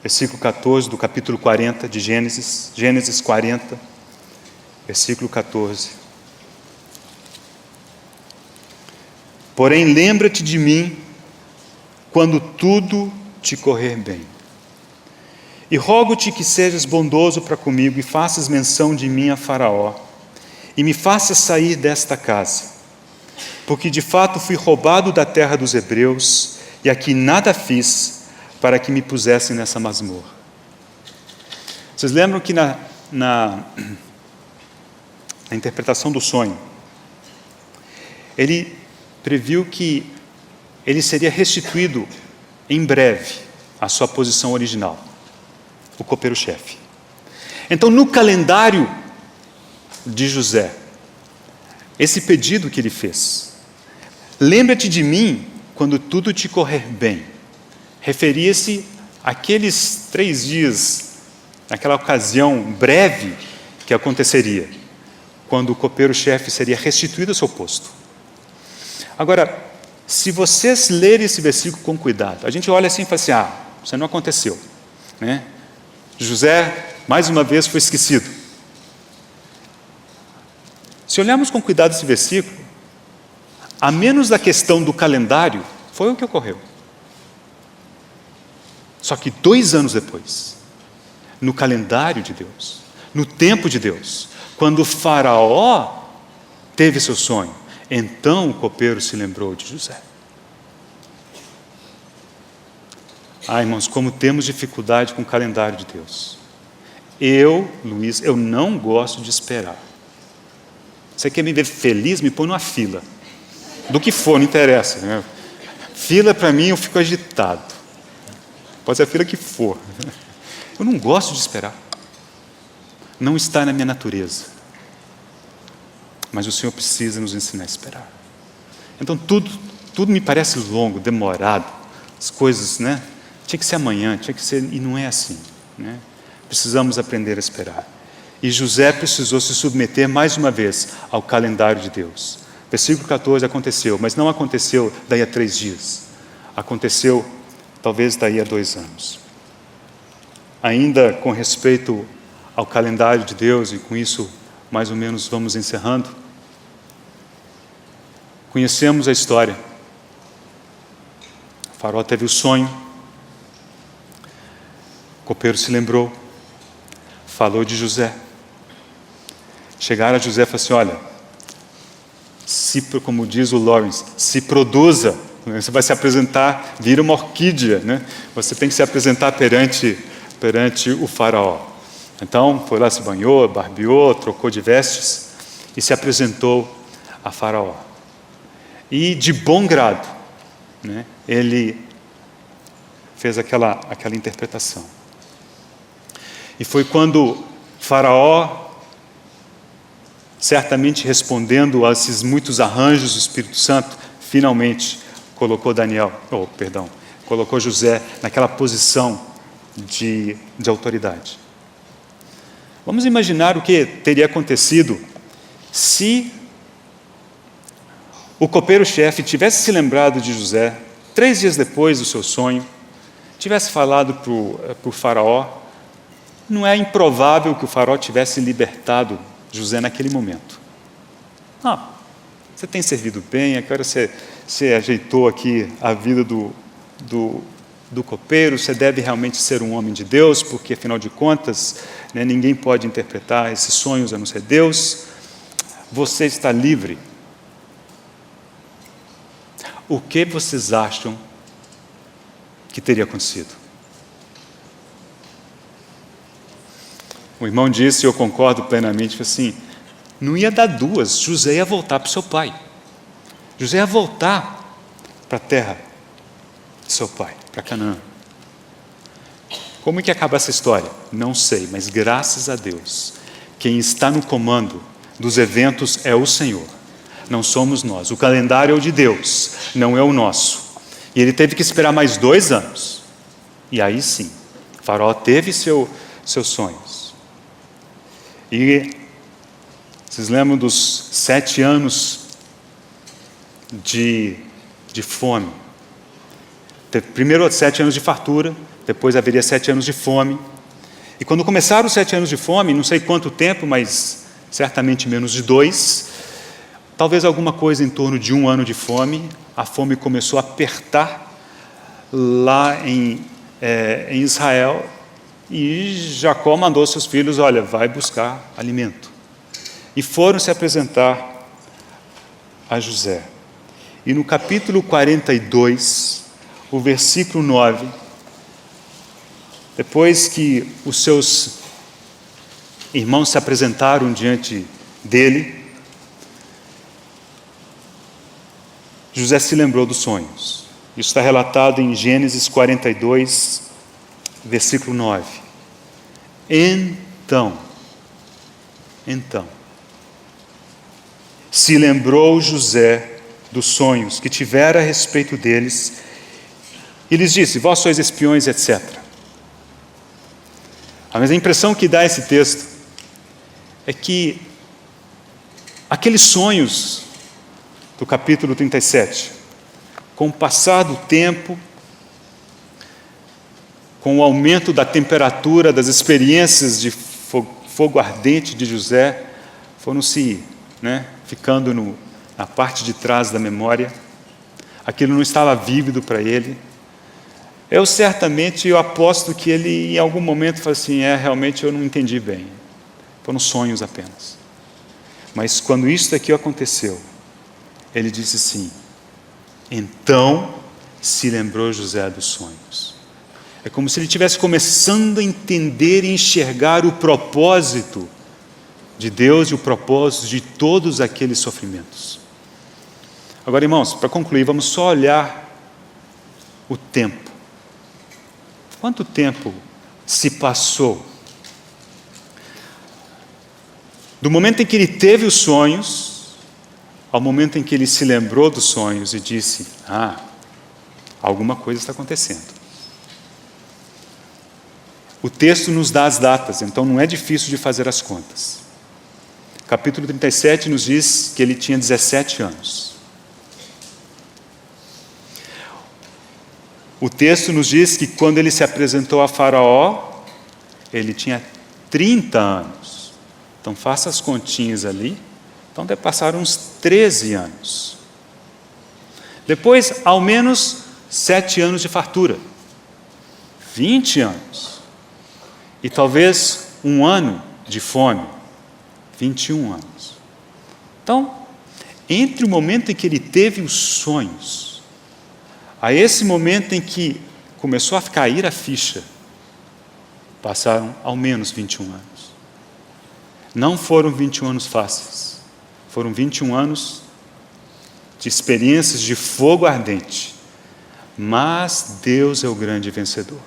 versículo 14 do capítulo 40 de Gênesis, Gênesis 40, versículo 14. Porém, lembra-te de mim quando tudo te correr bem. E rogo-te que sejas bondoso para comigo e faças menção de mim a Faraó, e me faças sair desta casa, porque de fato fui roubado da terra dos hebreus, e aqui nada fiz para que me pusessem nessa masmorra. Vocês lembram que na interpretação do sonho, ele previu que ele seria restituído em breve à sua posição original, o copeiro-chefe. Então, no calendário de José, esse pedido que ele fez, lembra-te de mim quando tudo te correr bem, referia-se àqueles 3 dias, naquela ocasião breve que aconteceria, quando o copeiro-chefe seria restituído ao seu posto. Agora, Se vocês lerem esse versículo com cuidado, a gente olha assim e fala assim, isso não aconteceu, né? José, mais uma vez, foi esquecido. Se olharmos com cuidado esse versículo, a menos da questão do calendário, foi o que ocorreu. Só que 2 anos depois, no calendário de Deus, no tempo de Deus, quando o faraó teve seu sonho, então o copeiro se lembrou de José. Irmãos, como temos dificuldade com o calendário de Deus. Luiz, eu não gosto de esperar. Você quer me ver feliz? Me põe numa fila. Do que for, não interessa, né? Fila, para mim, eu fico agitado. Pode ser a fila que for. Eu não gosto de esperar. Não está na minha natureza. Mas o Senhor precisa nos ensinar a esperar. Então, tudo me parece longo, demorado. As coisas, né? Tinha que ser amanhã, tinha que ser... E não é assim, né? Precisamos aprender a esperar. E José precisou se submeter mais uma vez ao calendário de Deus. Versículo 14, aconteceu, mas não aconteceu daí a 3 dias. Aconteceu talvez daí a 2 anos. Ainda com respeito ao calendário de Deus, e com isso mais ou menos vamos encerrando. Conhecemos a história. O faraó teve o sonho. O copeiro se lembrou. Falou de José. Chegaram a José e falaram assim, olha, como diz o Lawrence, se produza, você vai se apresentar, vira uma orquídea, né? Você tem que se apresentar perante o faraó. Então, foi lá, se banhou, barbeou, trocou de vestes e se apresentou a faraó. E de bom grado, né, ele fez aquela interpretação. E foi quando faraó, certamente respondendo a esses muitos arranjos do Espírito Santo, finalmente colocou colocou José naquela posição de autoridade. Vamos imaginar o que teria acontecido se o copeiro-chefe tivesse se lembrado de José 3 dias depois do seu sonho, tivesse falado para o faraó. Não é improvável que o faraó tivesse libertado José naquele momento. Você tem servido bem, agora você ajeitou aqui a vida do copeiro, você deve realmente ser um homem de Deus, porque afinal de contas, né, ninguém pode interpretar esses sonhos a não ser Deus. Você está livre. O que vocês acham que teria acontecido? O irmão disse, e eu concordo plenamente, assim, não ia dar 2, José ia voltar para o seu pai. José ia voltar para a terra de seu pai, para Canaã. Como é que acaba essa história? Não sei, mas graças a Deus, quem está no comando dos eventos é o Senhor, não somos nós. O calendário é o de Deus, não é o nosso. E ele teve que esperar mais 2 anos. E aí sim, o faraó teve seus sonhos. E vocês lembram dos 7 anos de fome? Primeiro 7 anos de fartura, depois haveria 7 anos de fome. E quando começaram os 7 anos de fome, não sei quanto tempo, mas certamente menos de 2, talvez alguma coisa em torno de 1 ano de fome, a fome começou a apertar lá em Israel. E Jacó mandou seus filhos, olha, vai buscar alimento. E foram se apresentar a José. E no capítulo 42, o versículo 9, depois que os seus irmãos se apresentaram diante dele, José se lembrou dos sonhos. Isso está relatado em Gênesis 42, versículo 9. Então, se lembrou José dos sonhos que tivera a respeito deles, e lhes disse, vós sois espiões, etc. Mas a impressão que dá esse texto é que aqueles sonhos do capítulo 37, com o passar do tempo, com o aumento da temperatura, das experiências de fogo ardente de José, foram se ficando na parte de trás da memória. Aquilo não estava vívido para ele. Eu aposto que ele em algum momento falou assim, realmente eu não entendi bem. Foram sonhos apenas. Mas quando isso daqui aconteceu, ele disse assim, então se lembrou José dos sonhos. É como se ele estivesse começando a entender e enxergar o propósito de Deus e o propósito de todos aqueles sofrimentos. Agora, irmãos, para concluir, vamos só olhar o tempo. Quanto tempo se passou do momento em que ele teve os sonhos ao momento em que ele se lembrou dos sonhos e disse, alguma coisa está acontecendo. O texto nos dá as datas, então não é difícil de fazer as contas. Capítulo 37 nos diz que ele tinha 17 anos. O texto nos diz que quando ele se apresentou a Faraó, ele tinha 30 anos. Então faça as continhas ali. Então deve passar uns 13 anos. Depois, ao menos 7 anos de fartura. 20 anos. E talvez 1 ano de fome. 21 anos. Então, entre o momento em que ele teve os sonhos, a esse momento em que começou a cair a ficha, passaram ao menos 21 anos. Não foram 21 anos fáceis. Foram 21 anos de experiências de fogo ardente. Mas Deus é o grande vencedor.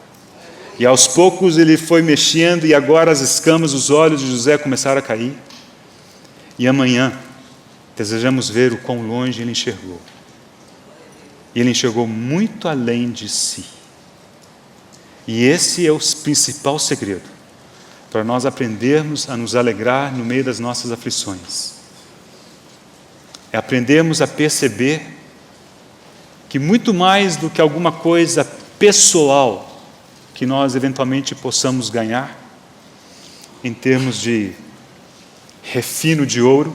E aos poucos ele foi mexendo e agora as escamas dos olhos de José começaram a cair. E amanhã desejamos ver o quão longe ele enxergou. E ele enxergou muito além de si. E esse é o principal segredo para nós aprendermos a nos alegrar no meio das nossas aflições. É aprendermos a perceber que muito mais do que alguma coisa pessoal que nós eventualmente possamos ganhar, em termos de refino de ouro,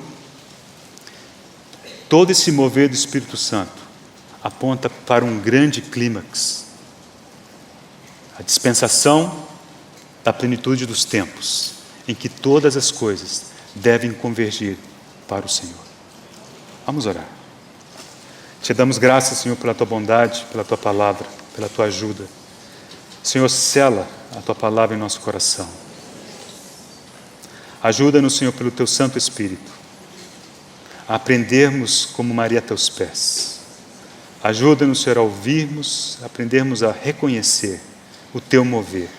todo esse mover do Espírito Santo aponta para um grande clímax, a dispensação da plenitude dos tempos, em que todas as coisas devem convergir para o Senhor. Vamos orar. Te damos graças, Senhor, pela Tua bondade, pela Tua palavra, pela Tua ajuda. Senhor, sela a Tua palavra em nosso coração. Ajuda-nos, Senhor, pelo Teu Santo Espírito, a aprendermos como Maria a Teus pés. Ajuda-nos, Senhor, a ouvirmos, a aprendermos a reconhecer o Teu mover,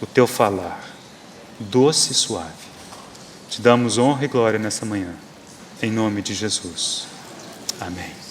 o Teu falar, doce e suave. Te damos honra e glória nessa manhã, em nome de Jesus. Amém.